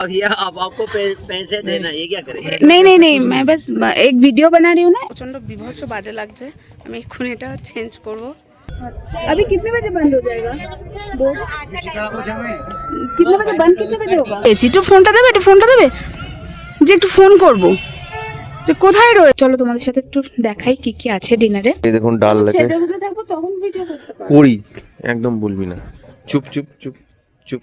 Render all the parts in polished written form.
भैया अब आपको पैसे देना ये क्या करेंगे? नहीं नहीं नहीं, मैं बस एक वीडियो बना रही हूँ ना। प्रचंड বিভৎস বাজে লাগছে, আমি এক্ষুনি এটা চেঞ্জ করব। अभी कितने बजे बंद हो जाएगा बोर्ड? कितने बजे बंद, कितने बजे होगा? একটু ফোনটা দেবে, একটু ফোনটা দেবে যে একটু ফোন করব, যে কোথায় রয়ে। চলো তোমাদের সাথে একটু দেখাই কি কি আছে ডিনারে। এই দেখুন ডাল লেগে সেটা বুঝে থাকবো তখন ভিডিও করতে পারবো। করি, একদম বলবি না, চুপ চুপ চুপ চুপ।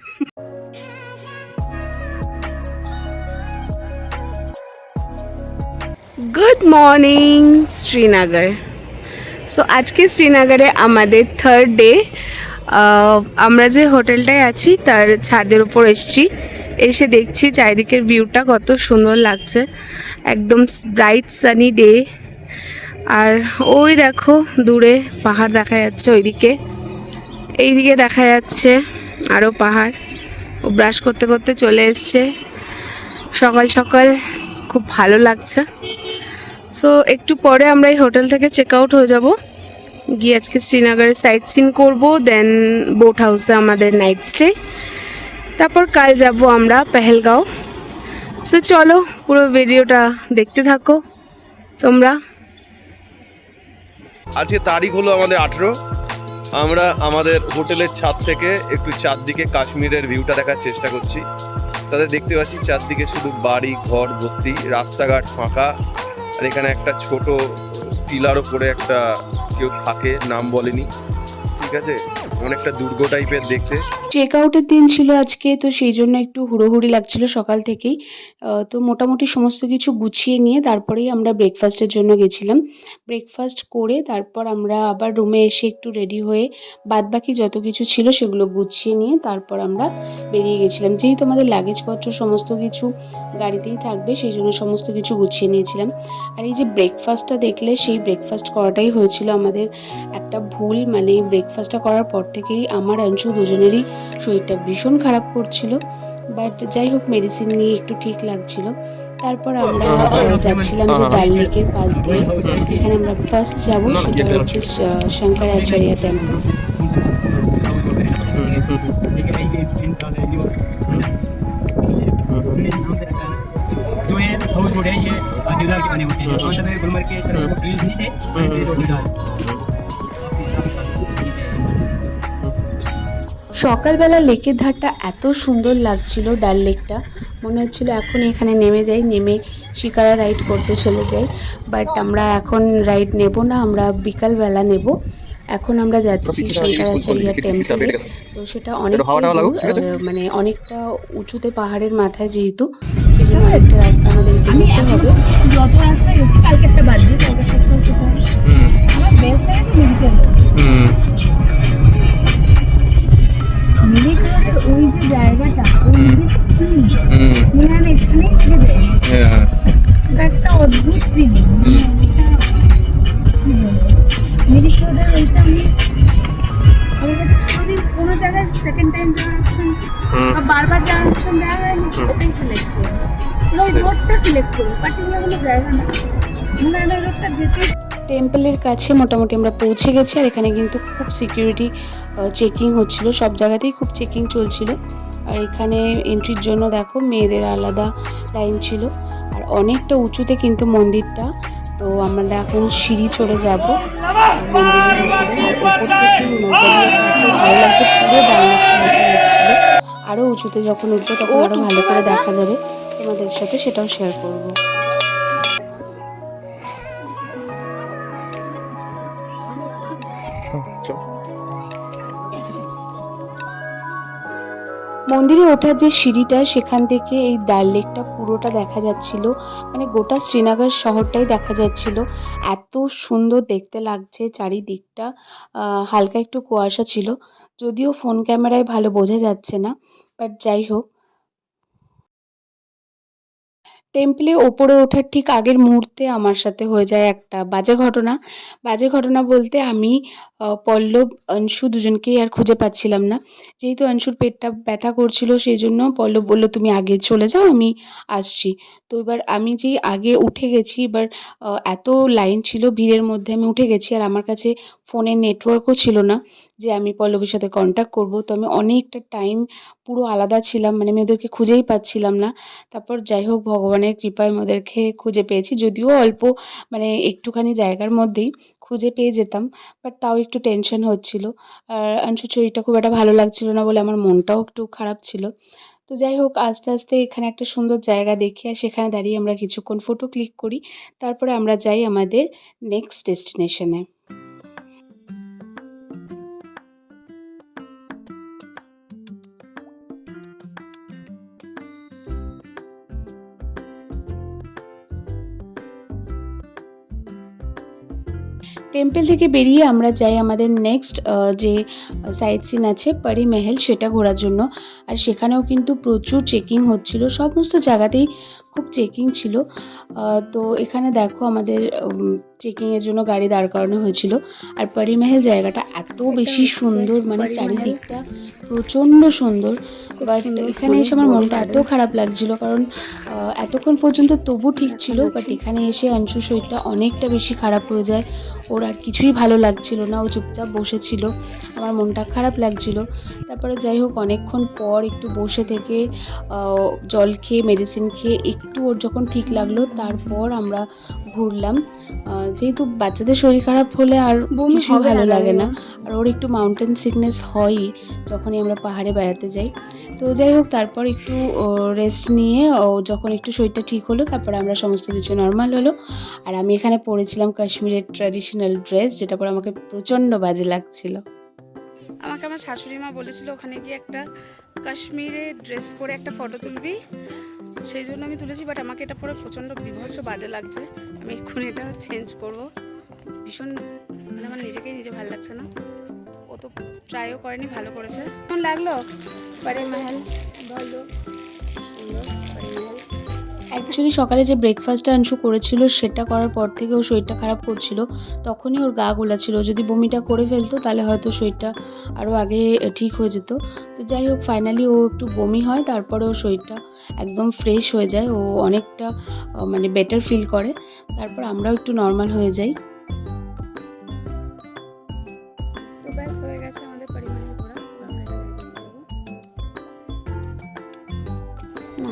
Good morning Srinagar. সো আজকে শ্রীনগরে আমাদের থার্ড ডে। আমরা যে হোটেলটায় আছি তার ছাদের উপর এসেছি, এসে দেখছি চারিদিকের ভিউটা কত সুন্দর লাগছে, একদম ব্রাইট সানি ডে। আর ওই দেখো দূরে পাহাড় দেখা যাচ্ছে, ওইদিকে এইদিকে দেখা যাচ্ছে আরও পাহাড়। ও ব্রাশ করতে করতে চলে এসছে, সকাল সকাল খুব ভালো লাগছে। সো একটু পরে আমরা এই হোটেল থেকে চেক আউট হয়ে যাব, গিয়ে আজকে শ্রীনগরে সাইট সিন করবো, দেন বোট হাউসে আমাদের নাইট স্টে, তারপর কাল যাব আমরা পেহেলগাঁও। সো চলো পুরো ভিডিওটা দেখতে থাকো তোমরা। আজকে তারিখ হলো আমাদের 18। আমরা আমাদের হোটেলের ছাদ থেকে একটু চারদিকে কাশ্মীরের ভিউটা দেখার চেষ্টা করছি। তাদের দেখতে পাচ্ছি চারদিকে শুধু বাড়ি ঘর ভর্তি, রাস্তাঘাট ফাঁকা, আর এখানে একটা ছোট টিলার ওপরে একটা কেউ থাকে, নাম বলেনি, ঠিক আছে, অনেকটা দুর্গ টাইপের দেখতে। চেক আউটের দিন ছিল আজকে, তো সেই জন্য একটু হুড়োহুড়ি লাগছিল সকাল থেকেই। তো মোটামুটি সমস্ত কিছু গুছিয়ে নিয়ে তারপরেই আমরা ব্রেকফাস্টের জন্য গেছিলাম। ব্রেকফাস্ট করে তারপর আমরা আবার রুমে এসে একটু রেডি হয়ে বাদবাকি যত কিছু ছিল সেগুলো গুছিয়ে নিয়ে তারপর আমরা বেরিয়ে গেছিলাম। যেহেতু আমাদের লাগেজপত্র সমস্ত কিছু গাড়িতেই থাকবে, সেই জন্য সমস্ত কিছু গুছিয়ে নিয়েছিলাম। আর এই যে ব্রেকফাস্টটা দেখলে, সেই ব্রেকফাস্ট করাটাই হয়েছিল আমাদের একটা ভুল। মানে ব্রেকফাস্টটা করার পর থেকেই আমার অংশু দুজনেরই শরীরটা ভীষণ খারাপ করছিল, বাট যাই হোক মেডিসিন নিয়ে একটু ঠিক লাগছিল। তারপর আমরা যাচ্ছিলাম যে ডাল লেকের পাশ দিয়ে, যেখানে আমরা ফার্স্ট যাব সেটা হচ্ছে শঙ্করাচার্য টেম্পল। जो है हाउस बोट है, ये दीवार के बने होते हैं। और सब गुलमर्ग के तरफ प्लीज नहीं है, ये दीवार। সকালবেলা লেকের ধারটা এত সুন্দর লাগছিল, ডাল লেকটা, মনে হচ্ছিল এখন এখানে নেমে যাই, নেমে শিকারা রাইড করতে চলে যাই। বাট আমরা এখন রাইড নেব না, আমরা বিকালবেলা নেব। এখন আমরা যাচ্ছি শঙ্করাচার্য টেম্পলে। তো সেটা অনেক মানে অনেকটা উঁচুতে পাহাড়ের মাথায়, যেহেতু সেজন্য একটা রাস্তা আমাদেরকে যেতে হবে। যত রাস্তা গেছি কালকে একটা বাদ দিয়ে, কালকে আমার বেস্ট লাগছে মেডিকেল। ওই যে জায়গাটা, ওই যে মনে হয় এখানে থেকে যায়, একটা অদ্ভুত ফিলিং। মেডিকেলের ওইটা আমি যদি কোনো জায়গায় সেকেন্ড টাইম যাওয়ার অপশন বা বারবার যাওয়ার অপশন দেওয়া হয়নি, ওটাই সিলেক্ট করবো, ওই রোডটা সিলেক্ট করবো, পার্টিকুলার কোনো জায়গা না, মনে হয় ওই রোডটা যেতে। টেম্পলের কাছে মোটামুটি আমরা পৌঁছে গেছি, আর এখানে কিন্তু খুব সিকিউরিটি চেকিং হচ্ছিল, সব জায়গাতেই খুব চেকিং চলছিল। আর এখানে এন্ট্রির জন্য দেখো মেয়েদের আলাদা লাইন ছিল, আর অনেকটা উঁচুতে কিন্তু মন্দিরটা। তো আমরা এখন সিঁড়ি চড়ে যাব মন্দিরের উপরে, আর উপর থেকে ভালো লাগছে, পুরো ডাললেকটা দেখা যাচ্ছিল। আরও উঁচুতে যখন উঠবো তখন আরও ভালো করে দেখা যাবে, তোমাদের সাথে সেটাও শেয়ার করবো। মন্দিরে ওঠার যে সিঁড়িটা, সেখান থেকে এই ডাল লেকটা পুরোটা দেখা যাচ্ছিল, মানে গোটা শ্রীনগর শহরটাই দেখা যাচ্ছিল। এত সুন্দর দেখতে লাগছে চারিদিকটা। হালকা একটু কুয়াশা ছিল, যদিও ফোন ক্যামেরায় ভালো বোঝা যাচ্ছে না, বাট যাই হোক। টেম্পলে ওপরে ওঠার ঠিক আগের মুহূর্তে আমার সাথে হয়ে যায় একটা বাজে ঘটনা। বাজে ঘটনা বলতে আমি, পল্লব, অংশু দুজনকেই আর খুঁজে পাচ্ছিলাম না। যেহেতু অংশুর পেটটা ব্যথা করছিল, সেই জন্য পল্লব বলল তুমি আগে চলে যাও, আমি আসছি। তো এবার আমি যেই আগে উঠে গেছি, এবার এত লাইন ছিল, ভিড়ের মধ্যে আমি উঠে গেছি আর আমার কাছে ফোনের নেটওয়ার্কও ছিল না যে আমি পল্লবীর সাথে কন্ট্যাক্ট করব। তো আমি অনেকটা টাইম পুরো আলাদা ছিলাম, মানে আমি ওদেরকে খুঁজেই পাচ্ছিলাম না। তারপর যাই হোক ভগবানের কৃপায় আমি ওদেরকে খুঁজে পেয়েছি, যদিও অল্প মানে একটুখানি জায়গার মধ্যেই খুঁজে পেয়ে যেতাম, বাট তাও একটু টেনশন হচ্ছিল। আর অংশুর শরীরটা খুব একটা ভালো লাগছিল না বলে আমার মনটাও একটু খারাপ ছিল। তো যাই হোক আস্তে আস্তে এখানে একটা সুন্দর জায়গা দেখি আর সেখানে দাঁড়িয়ে আমরা কিছুক্ষণ ফটো ক্লিক করি, তারপরে আমরা যাই আমাদের নেক্সট ডেস্টিনেশনে। টেম্পল থেকে বেরিয়ে আমরা যাই আমাদের নেক্সট যে সাইট সিন আছে পরি মহল, সেটা ঘোরার জন্য। আর সেখানেও কিন্তু প্রচুর চেকিং হচ্ছিল, সমস্ত জায়গাতেই খুব চেকিং ছিল। তো এখানে দেখো আমাদের চেকিংয়ের জন্য গাড়ি দাঁড় করানো হয়েছিল। আর পরি মহল জায়গাটা এত বেশি সুন্দর, মানে চারিদিকটা প্রচণ্ড সুন্দর। বাট এখানে এসে আমার মনটা এত খারাপ লাগছিল, কারণ এতক্ষণ পর্যন্ত তবু ঠিক ছিল, বাট এখানে এসে অংশুর শরীরটা অনেকটা বেশি খারাপ হয়ে যায়। ওর আর কিছুই ভালো লাগছিল না, ও চুপচাপ বসেছিল, আমার মনটা খারাপ লাগছিল। তারপরে যাই হোক অনেকক্ষণ পর একটু বসে থেকে জল খেয়ে মেডিসিন খেয়ে একটু ওর যখন ঠিক লাগলো তারপর আমরা ঘুরলাম। যেহেতু বাচ্চাদের শরীর খারাপ হলে আর কিছুই ভালো লাগে না, আর ওর একটু মাউন্টেন সিকনেস হয়ই যখনই আমরা পাহাড়ে বেড়াতে যাই। তো যাই হোক তারপর একটু রেস্ট নিয়ে ও যখন একটু শরীরটা ঠিক হলো তারপর আমরা সমস্ত কিছু নর্মাল হলো। আর আমি এখানে পরেছিলাম কাশ্মীরের ট্র্যাডিশনাল ড্রেস, যেটা পরে আমাকে প্রচণ্ড বাজে লাগছিল। আমাকে আমার শাশুড়ি মা বলেছিল ওখানে গিয়ে একটা কাশ্মীরের ড্রেস পরে একটা ফটো তুলবি, সেই জন্য আমি তুলেছি, বাট আমাকে এটা পরে প্রচণ্ড বিভৎস বাজে লাগছে। আমি এক্ষুনি এটা চেঞ্জ করব, ভীষণ মানে আমার নিজেকেই নিজে ভালো লাগছে না। ও তো ট্রাইও করেনি, ভালো করেছে। কেমন লাগলো পরি মহল? ভালো, সুন্দর পরি মহল। অ্যাকচুয়ালি সকালে যে ব্রেকফাস্টটা অংশু করেছিল সেটা করার পর থেকে ওর শরীরটা খারাপ করছিল, তখনই ওর গা গোলাচ্ছিল। যদি বমিটা করে ফেলতো তাহলে হয়তো শরীরটা আরও আগে ঠিক হয়ে যেত। তো যাই হোক ফাইনালি ও একটু বমি হয়, তারপরে ওর শরীরটা একদম ফ্রেশ হয়ে যায়, ও অনেকটা মানে বেটার ফিল করে, তারপর আমরাও একটু নর্মাল হয়ে যাই। তো ব্যাস হয়ে গেছে আমাদের পরিমাণ ঘোরা, আমরা এখানে বেরিয়ে যাবো। না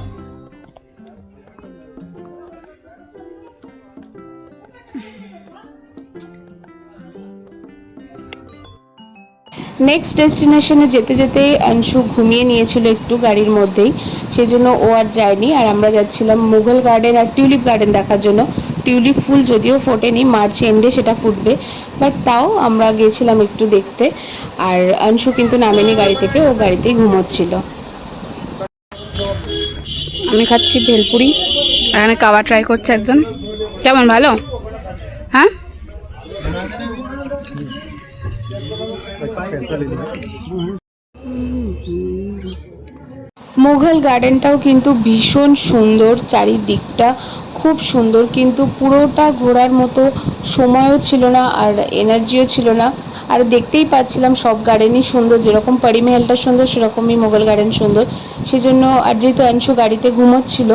নেক্সট ডেস্টিনেশনে যেতে যেতে অংশু ঘুমিয়ে নিয়েছিল একটু গাড়ির মধ্যেই, সেই জন্য ও আর যায়নি। আর আমরা যাচ্ছিলাম মুঘল গার্ডেন আর টিউলিপ গার্ডেন দেখার জন্য। টিউলিপ ফুল যদিও ফোটেনি, মার্চ এন্ডে সেটা ফুটবে, বাট তাও আমরা গেছিলাম একটু দেখতে। আর অংশু কিন্তু নামেনি গাড়ি থেকে, ও গাড়িতেই ঘুমোচ্ছিল। আমি খাচ্ছি ভেলপুরি, এখানে কাবা ট্রাই করছে একজন। কেমন, ভালো? হ্যাঁ মুঘল গার্ডেনটাও কিন্তু ভীষণ সুন্দর, চারিদিকটা খুব সুন্দর, কিন্তু পুরোটা ঘোরার মতো সময়ও ছিল না আর এনার্জিও ছিল না। আর দেখতেই পাচ্ছিলাম সব গার্ডেনই সুন্দর, যেরকম পরি মহলটা সুন্দর সেরকমই মুঘল গার্ডেন সুন্দর। সেই জন্য আর যেহেতু অংশু গাড়িতে ঘুমোচ্ছিল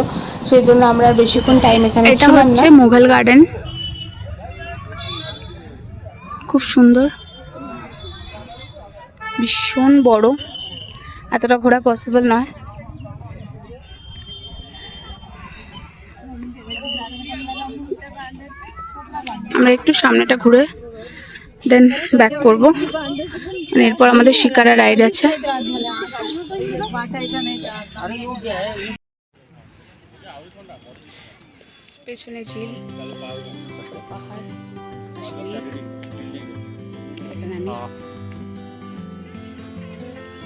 সেই জন্য আমরা আর বেশিক্ষণ টাইম এখানে ছিলাম না। মুঘল গার্ডেন খুব সুন্দর, ভীষণ বড়, এতটা ঘোরা পসিবল নয়। আমরা একটু সামনেটা ঘুরে দেন ব্যাক করব, মানে এরপর আমাদের শিকারা রাইড আছে। পেছনে ঝিল, পাহাড়, এখানে আমি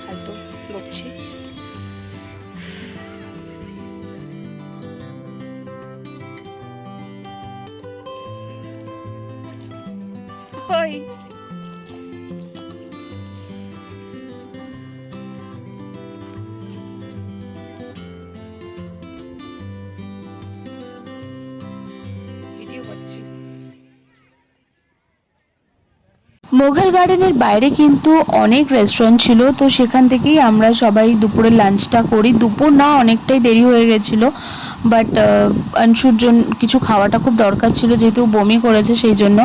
ফালতু বকছি। ওই মোঘল গার্ডেনের বাইরে কিন্তু অনেক রেস্টুরেন্ট ছিল, তো সেখান থেকেই আমরা সবাই দুপুরে লাঞ্চটা করি। দুপুর না, অনেকটাই দেরি হয়ে গেছিলো, বাট অংশুর জন্য কিছু খাওয়াটা খুব দরকার ছিল, যেহেতু ও বমি করেছে সেই জন্য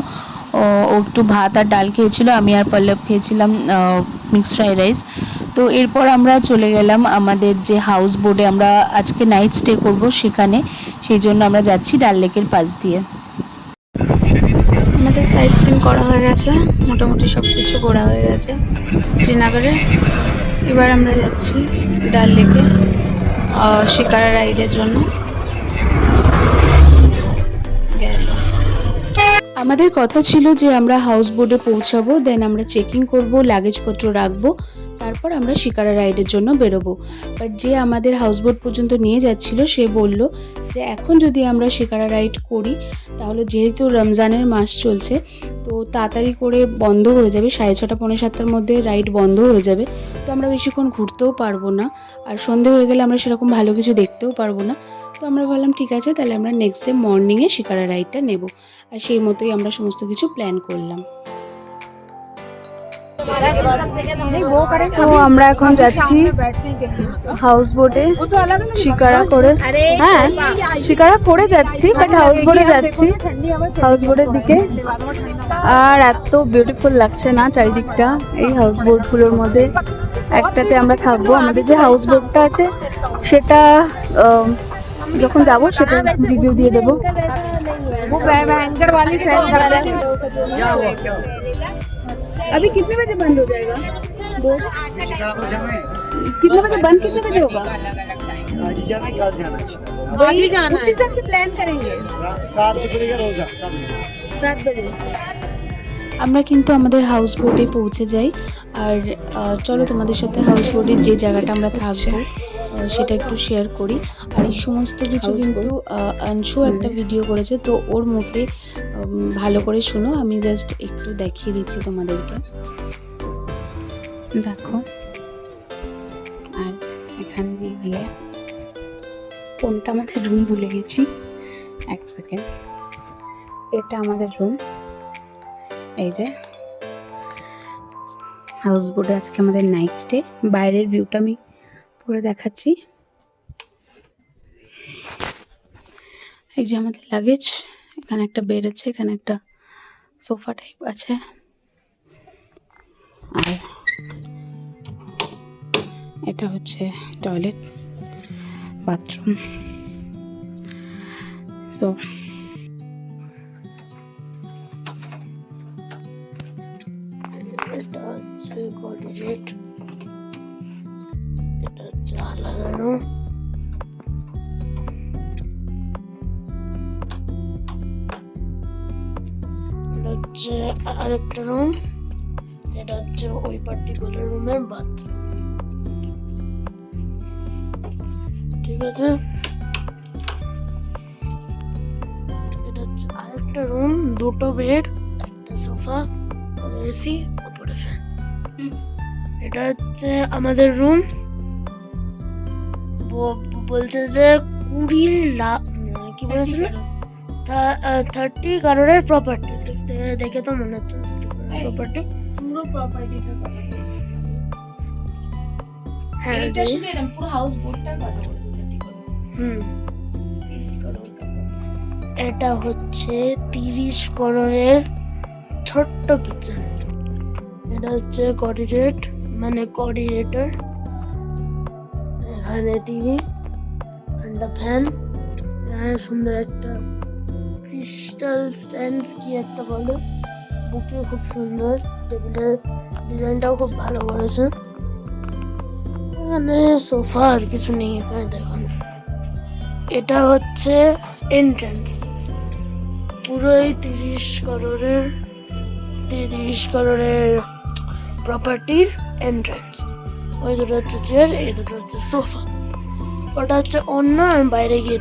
ও একটু ভাত আর ডাল খেয়েছিল, আমি আর পল্লব খেয়েছিলাম মিক্সড ফ্রাইড রাইস। তো এরপর আমরা চলে গেলাম আমাদের যে হাউস বোটে আমরা আজকে নাইট স্টে করব সেখানে, সেই জন্য আমরা যাচ্ছি ডাল লেকের পাশ দিয়ে। আমাদের সাইট সিন করা হয়ে গেছে, মোটামুটি সব কিছু ঘোরা হয়ে গেছে শ্রীনগরে। এবার আমরা যাচ্ছি ডাল লেকে শিকারা রাইডের জন্য। আমাদের কথা ছিল যে আমরা হাউস বোটে পৌঁছাবো, দেন আমরা চেকিং করব, লাগেজপত্র রাখবো, তারপর আমরা শিকারা রাইডের জন্য বেরোবো। বাট যে আমাদের হাউস বোট পর্যন্ত নিয়ে যাচ্ছিল সে বলল যে এখন যদি আমরা শিকারা রাইড করি তাহলে যেহেতু রমজানের মাস চলছে তো তাড়াতাড়ি করে বন্ধ হয়ে যাবে, 6:30 পৌনে 7টার মধ্যে রাইড বন্ধ হয়ে যাবে, তো আমরা বেশিক্ষণ ঘুরতেও পারবো না, আর সন্ধে হয়ে গেলে আমরা সেরকম ভালো কিছু দেখতেও পারবো না। তো আমরা ভাবলাম ঠিক আছে, তাহলে আমরা নেক্সট ডে মর্নিংয়ে শিকারা রাইডটা নেব, আর সেই মতোই আমরা সমস্ত কিছু প্ল্যান করলাম। তো আমরা এখন যাচ্ছি হাউস বোটে শিকারা করে। হ্যাঁ, শিকারা করে যাচ্ছি, বাট হাউস বোটে যাচ্ছি, হাউস বোটের দিকে। আর এত বিউটিফুল লাগছে না চারিদিকটা এই হাউস বোটগুলোর মধ্যে। একটাতে আমরা থাকবো, আমাদের যে হাউস বোটটা আছে সেটা যখন যাব সেটা রিভিউ দিয়ে দেবো। अभी कितने बजे बंद हो जाएगा? कितने बजे बंद, कितने बजे होगा? आज ही जाना, उस हिसाब से प्लान करेंगे। 7 बजे। আমরা কিন্তু আমাদের হাউস বোটে পৌঁছে যাই, আর চলো তোমাদের সাথে হাউস বোটের যে জায়গাটা আমরা থাকবো সেটা একটু শেয়ার করি। আর এই সমস্ত কিছু কিন্তু অংশু একটা ভিডিও করেছে, তো ওর মুখে ভালো করে শোনো, আমি জাস্ট একটু দেখিয়ে দিচ্ছি তোমাদেরকে। দেখো, আর এখান দিয়ে গিয়ে কোনটা আমাদের রুম ভুলে গেছি, এক সেকেন্ড, এটা আমাদের রুম। এই যে হাউস বোটে আজকে আমাদের নাইট স্টে। বাইরের ভিউটা আমি পুরো দেখাচ্ছি। এই যে আমাদের লাগেজ, এখানে একটা বেড আছে, এখানে একটা সোফা টাইপ আছে, আর এটা হচ্ছে টয়লেট বাথরুম। সো এটা হচ্ছে কর্ডিনেট, এটা হচ্ছে লাগানো, এটা হচ্ছে আরেকটা রুম, এটা হচ্ছে ওই পার্টিকুলার রুমের বাথরুম। ঠিক আছে, এটা হচ্ছে আরেকটা রুম, দুটো বেড, একটা সোফা, এসি, উপরে ফ্যান। এটা হচ্ছে আমাদের রুম। বলছে যে 20 লাখ কি বলেছিল, 30 কারোরের প্রপার্টি। দেখে তো মনে হচ্ছে প্রপার্টি, পুরো প্রপার্টিটার কথা বলছে। হ্যাঁ, এটা শুধু এরকম পুরো হাউস বোটটার কথা বলছে। 30 করোড়। এটা হচ্ছে 30 করোড়ের ছোট্ট কিচেন। এটা হচ্ছে কোঅর্ডিনেট মানে কোঅর্ডিনেটর, এখানে টিভি, এখানটা ফ্যান, এখানে সুন্দর একটা ক্রিস্টাল স্ট্যান্ড কি একটা বলে, বুকে খুব সুন্দর, টেবিলের ডিজাইনটাও খুব ভালো করেছে। এখানে সোফা আর কিছু নেই এখানে দেখুন। এটা হচ্ছে এন্ট্রান্স, পুরোই 30 করোড়ের প্রপার্টির এন্ট্রান্স। ওই দুটো হচ্ছে চেয়ার, এই দুটো হচ্ছে সোফা, ওটা হচ্ছে অন্য। আমি বাইরে গিয়ে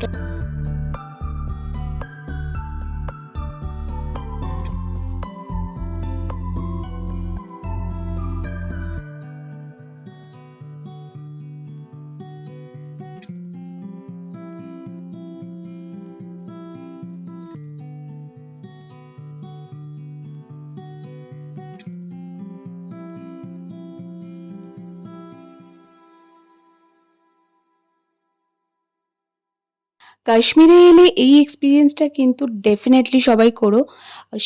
কাশ্মীরে এলে এই এক্সপিরিয়েন্সটা কিন্তু ডেফিনেটলি সবাই করো।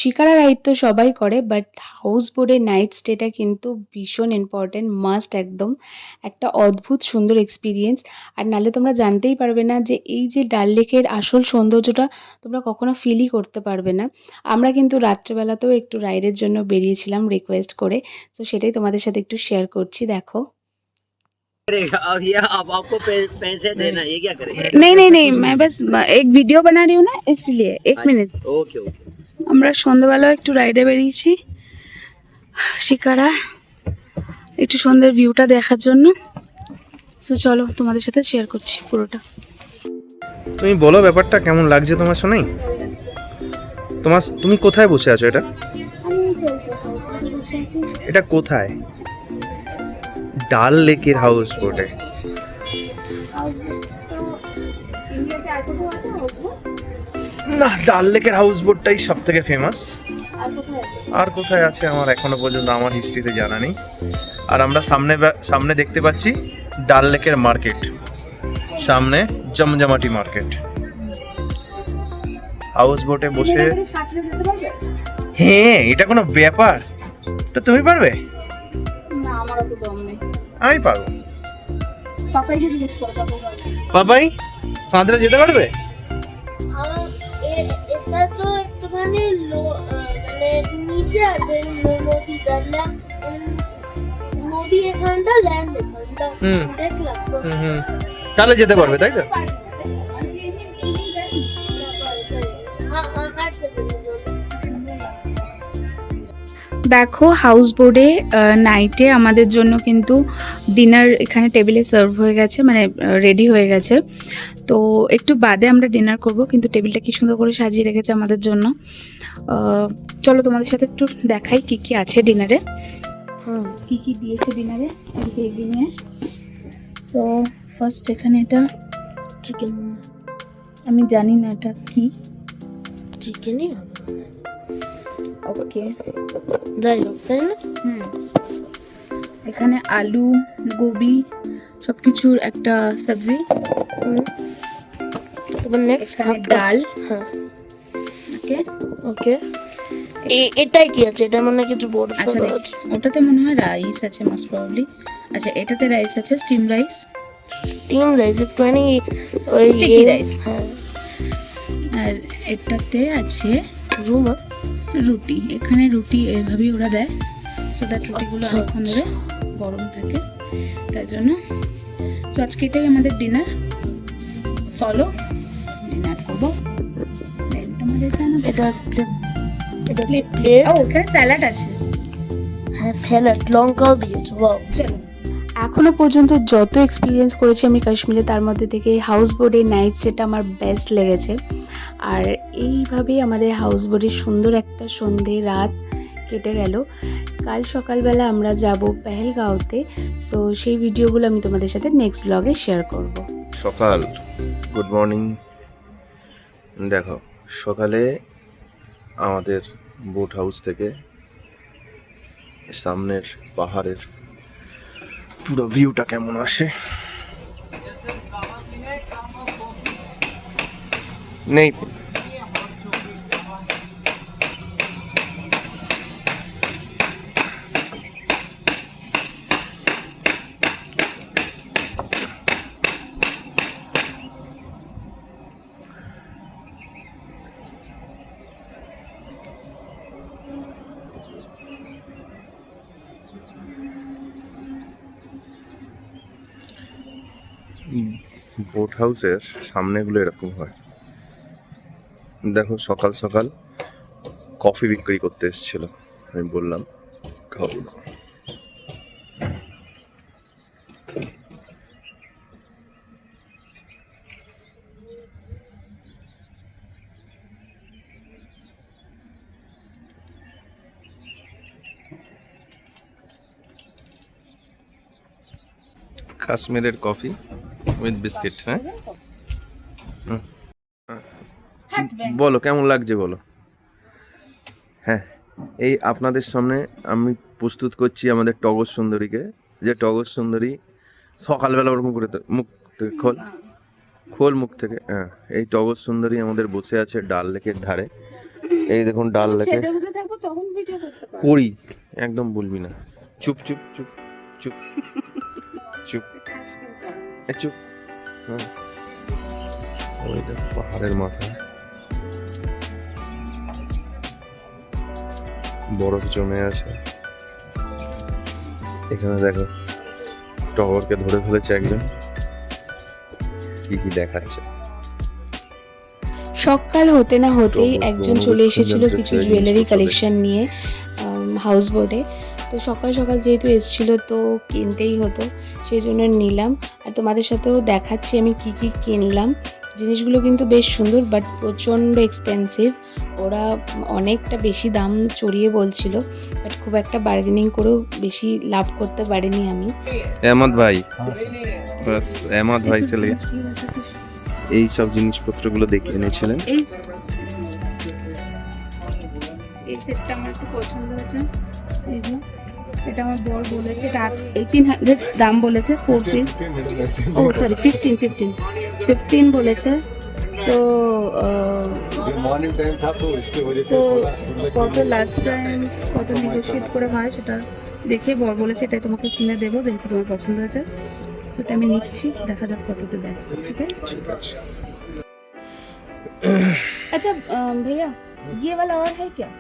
শিকারা রাইড তো সবাই করে, বাট হাউস বোটে নাইট স্টেটা কিন্তু ভীষণ ইম্পর্টেন্ট, মাস্ট একদম। একটা অদ্ভুত সুন্দর এক্সপিরিয়েন্স। আর নাহলে তোমরা জানতেই পারবে না যে এই যে ডাল লেকের আসল সৌন্দর্যটা তোমরা কখনো ফিলই করতে পারবে না। আমরা কিন্তু রাত্রেবেলাতেও একটু রাইডের জন্য বেরিয়েছিলাম রিকোয়েস্ট করে, তো সেটাই তোমাদের সাথে একটু শেয়ার করছি, দেখো। करेगा अब ये अब आपको पैसे देना ये क्या करेगा? नहीं नहीं नहीं, मैं बस एक वीडियो बना रही हूँ ना, इसलिए 1 मिनट। Okay okay. আমরা সন্ধ্যাবেলা একটু রাইডে বেরিয়েছি শিকারা, একটু সন্ধ্যের ভিউটা দেখার জন্য। তো চলো তোমাদের সাথে শেয়ার করছি পুরোটা। তুমি বলো ব্যাপারটা কেমন লাগছে তোমার, শোনাই। তুমি কোথায় বসে আছো? এটা কোথায়? ডাল লেকের হাউস বোটে। না, ডাল লেকের হাউস বোটটাই সব থেকে ফেমাস। আর কোথায় আছে আমার এখনো পর্যন্ত আমার হিস্ট্রিতে জানা নেই। আর আমরা সামনে দেখতে পাচ্ছি ডাল লেকের মার্কেট, সামনে জমজমাটি মার্কেট। হাউস বোটে বসে, হ্যাঁ এটা কোনো ব্যাপার? তো তুমি পারবে? না, আমারও তো দম নেই। আমি পারবো। পাপাইকে জিজ্ঞেস করো, পাপা পারবে। পাপাই সাঁতরে যেতে পারবে? এটা তো একটুখানি মানে নিচে আছে নদীটা, নদী এখানটা, ল্যান্ড এখানটা, দেখলাম তো। তাহলে যেতে পারবে, তাই তো? দেখো হাউস বোটে নাইটে আমাদের জন্য কিন্তু ডিনার এখানে টেবিলে সার্ভ হয়ে গেছে, মানে রেডি হয়ে গেছে। তো একটু বাদে আমরা ডিনার করব, কিন্তু টেবিলটা কি সুন্দর করে সাজিয়ে রেখেছে আমাদের জন্য। চলো তোমাদের সাথে একটু দেখাই কি কি আছে ডিনারে, কি কি দিয়েছে ডিনারে এগিয়ে। সো ফার্স্ট এখানে এটা চিকেন, আমি জানি না এটা কি। চিকেনই ওকে, যাই হোক, তাই না? এখানে আলু গোবি সব কিছুর একটা সবজি। এবার নেক্সট এখানে ডাল। হ্যাঁ, ওকে ওকে। এটাই কি আছে? এটা মানে কিছু বড় আচ্ছা সড়ো দেখ, আছে। ওটাতে মনে হয় রাইস আছে মোস্ট প্রবাবলি। আচ্ছা এটাতে রাইস আছে, স্টিম রাইস, স্টিম রাইস, একটুখানি ওই Sticky rice। হ্যাঁ, আর এটাতে আছে রুমা রুটি। এখানে রুটি এভাবেই ওরা দেয়, সো দ্যাট রুটিগুলো আচ্ছা, অনেকক্ষণ ধরে গরম থাকে, তাই জন্য। সো আজকে এটাই আমাদের ডিনার। চলো ডিনার করবো। তোমাদের জানো এটা হচ্ছে, এটা প্লেট। প্লেট। ও এখানে স্যালাড আছে। হ্যাঁ, স্যালাড, লঙ্কাও দিয়েছে। ওয়াও। চলো। এখনো পর্যন্ত যত এক্সপিরিয়েন্স করেছি আমি কাশ্মীরে, তার মধ্যে থেকে হাউস বোটে নাইট স্টেটা আমার বেস্ট লেগেছে। আর এইভাবেই আমাদের হাউস বোটের সুন্দর একটা সন্ধে রাত কেটে গেল। কাল সকালবেলা আমরা যাব পেহেলগাঁওতে, সো সেই ভিডিওগুলো আমি তোমাদের সাথে নেক্সট ব্লগে শেয়ার করব। সকাল, গুড মর্নিং। দেখো সকালে আমাদের বোট হাউস থেকে সামনের পাহাড়ের পুরো ভিউটা কেমন আসে। নেই বোট হাউসের সামনেগুলো এরকম হয়। দেখো সকাল সকাল কফি বিক্রি করতে এসেছিল, আমি বললাম খাবো না। কাশ্মীরের কফি উইথ বিস্কিট। হ্যাঁ বলো কেমন লাগছে বলো। হ্যাঁ, এই আপনাদের সামনে আমি প্রস্তুত করছি আমাদের টগর সুন্দরীকে, যে টগর সুন্দরী সকালবেলা ওরকম করে মুখ থেকে খোল, খোল মুখ থেকে। হ্যাঁ, এই টগর সুন্দরী আমাদের বসে আছে ডাল লেকের ধারে। এই দেখুন ডাল লেকে থাকবো তখন ভিডিও করতে পারবো। করি, একদম বলবি না। চুপ চুপ চুপ চুপ চুপ চুপ। হ্যাঁ, ওই দেখো পাহাড়ের মাথায় বরফ জমে আছে। এখানে দেখো টগরকে ধরে ফেলেছে একজন, কি দেখাচ্ছে। সকাল হতে না হতেই তো একজন চলে এসেছিল যন্ত্র কিছু চাই, জুয়েলারি জিনিসপত্র কালেকশন নিয়ে হাউস বোটে। তো সকাল সকাল যেহেতু এসেছিল তো কিনতেই হতো, সেই জন্য নিলাম। আর তোমাদের সাথেও দেখাচ্ছি আমি কি কি কিনলাম। জিনিসগুলো কিন্তু বেশ সুন্দর বাট প্রচণ্ড এক্সপেন্সিভ। ওরা অনেকটা বেশি দাম চড়িয়ে বলছিল, বাট খুব একটা বার্গেনিং করেও বেশি লাভ করতে পারিনি আমি। আহমদ ভাই, বাস আহমদ ভাই চলে এই সব জিনিসপত্রগুলো দেখে এনেছিলেন। এই সেটটা আমার খুব পছন্দ হয়েছে। এই যে এটা আমার বর বলেছে, এটা 1800 দাম বলেছে 4 পিস। ও সরি 15 বলেছে। তো তো কত লাস্ট টাইম কত নেগোশিয়েট করে হয় সেটা দেখে বর বলেছে এটাই তোমাকে কিনে দেবো, যেহেতু তোমার পছন্দ হয়েছে। সেটা আমি নিচ্ছি, দেখা যাক কততে দেয়। ঠিক আছে। अच्छा भैया ये वाला और है क्या?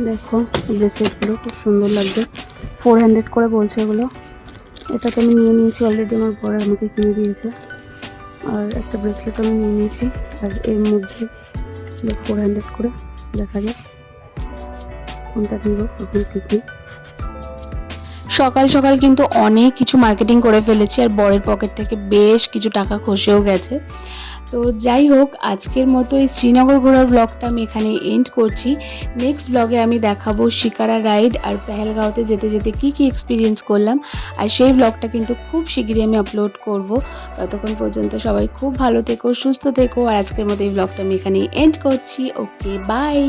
দেখো ব্রেসলেটগুলো খুব সুন্দর লাগছে, 400 করে বলছে এগুলো। এটা তো আমি নিয়ে নিয়েছি অলরেডি, আমার পরে আমাকে কিনে দিয়েছে। আর একটা ব্রেসলেট আমি নিয়ে নিয়েছি, আর এর মধ্যে 400 করে। দেখা যাক কোনটা নিব, এখন ঠিক নেই। সকাল সকাল কিন্তু অনেক কিছু মার্কেটিং করে ফেলেছি, আর বরের পকেট থেকে বেশ কিছু টাকা খসেও গেছে। তো যাই হোক, আজকের মতো এই শ্রীনগর ঘোরার ব্লগটা আমি এখানে এন্ড করছি। নেক্সট ব্লগে আমি দেখাবো শিকারা রাইড আর পেহেলগাঁওতে যেতে যেতে কি কি এক্সপিরিয়েন্স করলাম, আর সেই ব্লগটা কিন্তু খুব শিগগিরই আমি আপলোড করব। ততক্ষণ পর্যন্ত সবাই খুব ভালো থেকো, সুস্থ থেকো, আর আজকের মতো এই ব্লগটা আমি এখানে এন্ড করছি। ওকে, বাই।